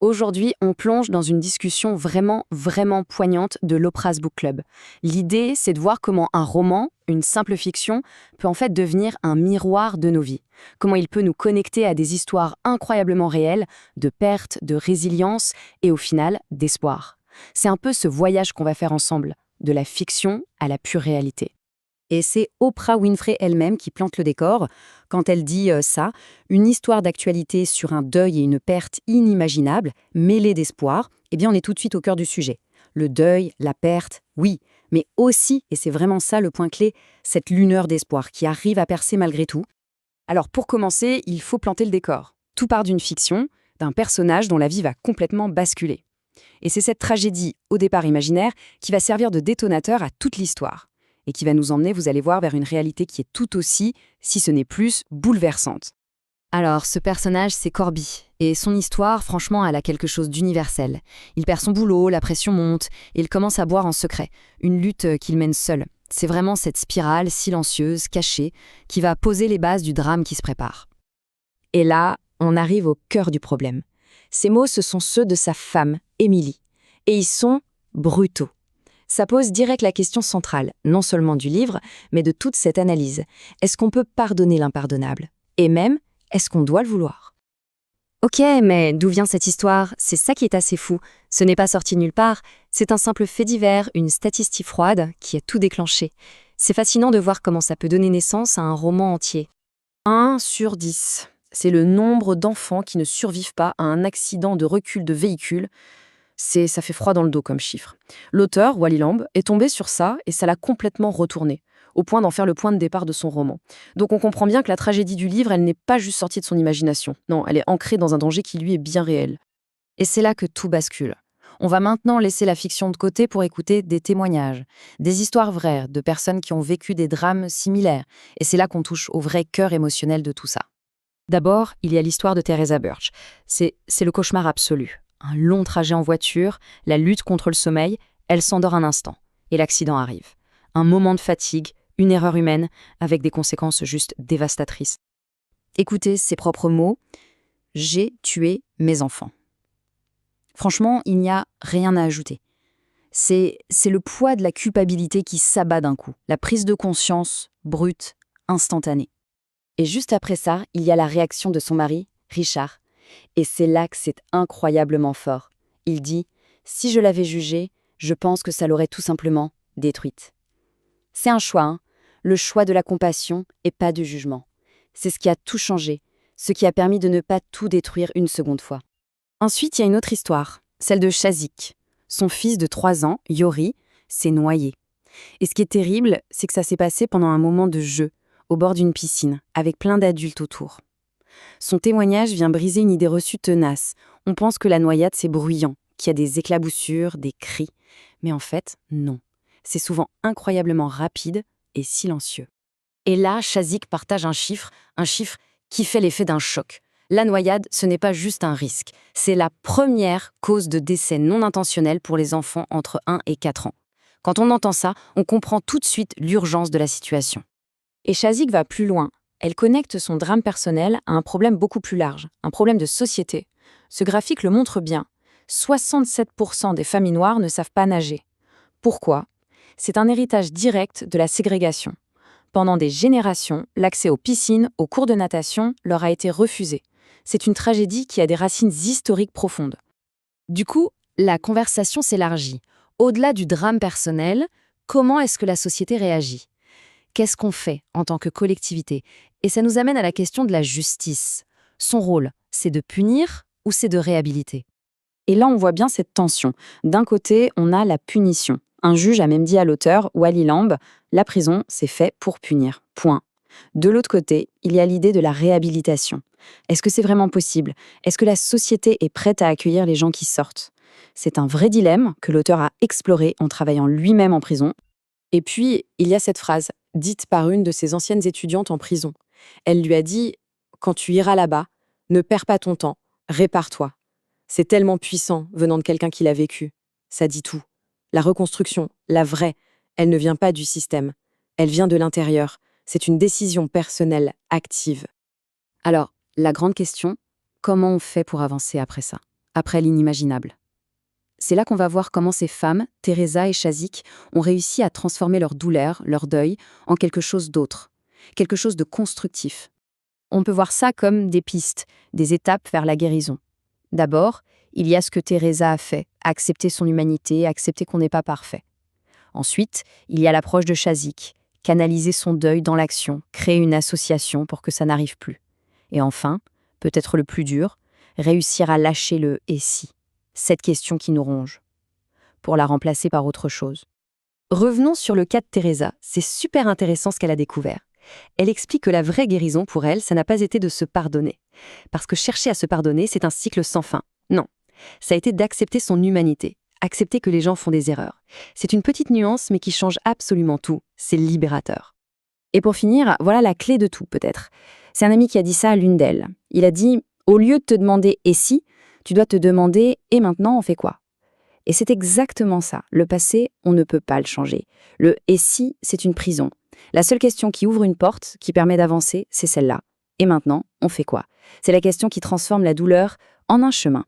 Aujourd'hui, on plonge dans une discussion vraiment, vraiment poignante de l'Oprah's Book Club. L'idée, c'est de voir comment un roman, une simple fiction, peut en fait devenir un miroir de nos vies. Comment il peut nous connecter à des histoires incroyablement réelles, de perte, de résilience et au final, d'espoir. C'est un peu ce voyage qu'on va faire ensemble, de la fiction à la pure réalité. Et c'est Oprah Winfrey elle-même qui plante le décor quand elle dit ça, une histoire d'actualité sur un deuil et une perte inimaginable, mêlée d'espoir, eh bien on est tout de suite au cœur du sujet. Le deuil, la perte, oui, mais aussi, et c'est vraiment ça le point clé, cette lueur d'espoir qui arrive à percer malgré tout. Alors pour commencer, il faut planter le décor. Tout part d'une fiction, d'un personnage dont la vie va complètement basculer. Et c'est cette tragédie, au départ imaginaire, qui va servir de détonateur à toute l'histoire et qui va nous emmener, vous allez voir, vers une réalité qui est tout aussi, si ce n'est plus, bouleversante. Alors, ce personnage, c'est Corby. Et son histoire, franchement, elle a quelque chose d'universel. Il perd son boulot, la pression monte, et il commence à boire en secret. Une lutte qu'il mène seul. C'est vraiment cette spirale silencieuse, cachée, qui va poser les bases du drame qui se prépare. Et là, on arrive au cœur du problème. Ces mots, ce sont ceux de sa femme, Emily. Et ils sont brutaux. Ça pose direct la question centrale, non seulement du livre, mais de toute cette analyse. Est-ce qu'on peut pardonner l'impardonnable? Et même, est-ce qu'on doit le vouloir? Ok, mais d'où vient cette histoire? C'est ça qui est assez fou. Ce n'est pas sorti nulle part, c'est un simple fait divers, une statistique froide qui a tout déclenché. C'est fascinant de voir comment ça peut donner naissance à un roman entier. 1 sur 10. C'est le nombre d'enfants qui ne survivent pas à un accident de recul de véhicule. Ça fait froid dans le dos comme chiffre. L'auteur, Wally Lamb, est tombé sur ça et ça l'a complètement retourné, au point d'en faire le point de départ de son roman. Donc on comprend bien que la tragédie du livre, elle n'est pas juste sortie de son imagination. Non, elle est ancrée dans un danger qui lui est bien réel. Et c'est là que tout bascule. On va maintenant laisser la fiction de côté pour écouter des témoignages, des histoires vraies de personnes qui ont vécu des drames similaires. Et c'est là qu'on touche au vrai cœur émotionnel de tout ça. D'abord, il y a l'histoire de Teresa Birch. C'est le cauchemar absolu. Un long trajet en voiture, la lutte contre le sommeil, elle s'endort un instant. Et l'accident arrive. Un moment de fatigue, une erreur humaine, avec des conséquences juste dévastatrices. Écoutez ses propres mots. « J'ai tué mes enfants ». Franchement, il n'y a rien à ajouter. C'est le poids de la culpabilité qui s'abat d'un coup. La prise de conscience, brute, instantanée. Et juste après ça, il y a la réaction de son mari, Richard. Et c'est là que c'est incroyablement fort. Il dit « Si je l'avais jugée, je pense que ça l'aurait tout simplement détruite ». C'est un choix, hein, le choix de la compassion et pas du jugement. C'est ce qui a tout changé, ce qui a permis de ne pas tout détruire une seconde fois. Ensuite, il y a une autre histoire, celle de Chazikh. Son fils de 3 ans, Yori, s'est noyé. Et ce qui est terrible, c'est que ça s'est passé pendant un moment de jeu, au bord d'une piscine, avec plein d'adultes autour. Son témoignage vient briser une idée reçue tenace. On pense que la noyade, c'est bruyant, qu'il y a des éclaboussures, des cris. Mais en fait, non. C'est souvent incroyablement rapide et silencieux. Et là, Chazikh partage un chiffre qui fait l'effet d'un choc. La noyade, ce n'est pas juste un risque. C'est la première cause de décès non intentionnel pour les enfants entre 1 et 4 ans. Quand on entend ça, on comprend tout de suite l'urgence de la situation. Et Chazikh va plus loin. Elle connecte son drame personnel à un problème beaucoup plus large, un problème de société. Ce graphique le montre bien. 67% des familles noires ne savent pas nager. Pourquoi? C'est un héritage direct de la ségrégation. Pendant des générations, l'accès aux piscines, aux cours de natation leur a été refusé. C'est une tragédie qui a des racines historiques profondes. Du coup, la conversation s'élargit. Au-delà du drame personnel, comment est-ce que la société réagit? Qu'est-ce qu'on fait en tant que collectivité? Et ça nous amène à la question de la justice. Son rôle, c'est de punir ou c'est de réhabiliter? Et là, on voit bien cette tension. D'un côté, on a la punition. Un juge a même dit à l'auteur, Wally Lamb, la prison, c'est fait pour punir. Point. De l'autre côté, il y a l'idée de la réhabilitation. Est-ce que c'est vraiment possible? Est-ce que la société est prête à accueillir les gens qui sortent? C'est un vrai dilemme que l'auteur a exploré en travaillant lui-même en prison. Et puis, il y a cette phrase, dite par une de ses anciennes étudiantes en prison. Elle lui a dit « Quand tu iras là-bas, ne perds pas ton temps, répare-toi ». C'est tellement puissant venant de quelqu'un qui l'a vécu. Ça dit tout. La reconstruction, la vraie, elle ne vient pas du système. Elle vient de l'intérieur. C'est une décision personnelle active. Alors, la grande question, comment on fait pour avancer après ça? après l'inimaginable. C'est là qu'on va voir comment ces femmes, Teresa et Chazik, ont réussi à transformer leur douleur, leur deuil, en quelque chose d'autre, quelque chose de constructif. On peut voir ça comme des pistes, des étapes vers la guérison. D'abord, il y a ce que Teresa a fait, accepter son humanité, accepter qu'on n'est pas parfait. Ensuite, il y a l'approche de Chazik, canaliser son deuil dans l'action, créer une association pour que ça n'arrive plus. Et enfin, peut-être le plus dur, réussir à lâcher le « et si », cette question qui nous ronge, pour la remplacer par autre chose. Revenons sur le cas de Teresa, c'est super intéressant ce qu'elle a découvert. Elle explique que la vraie guérison pour elle, ça n'a pas été de se pardonner. Parce que chercher à se pardonner, c'est un cycle sans fin. Non, ça a été d'accepter son humanité, accepter que les gens font des erreurs. C'est une petite nuance, mais qui change absolument tout. C'est libérateur. Et pour finir, voilà la clé de tout, peut-être. C'est un ami qui a dit ça à l'une d'elles. Il a dit « Au lieu de te demander « et si », tu dois te demander « et maintenant, on fait quoi ?» Et c'est exactement ça. Le passé, on ne peut pas le changer. Le « et si », c'est une prison. La seule question qui ouvre une porte, qui permet d'avancer, c'est celle-là. Et maintenant, on fait quoi? C'est la question qui transforme la douleur en un chemin.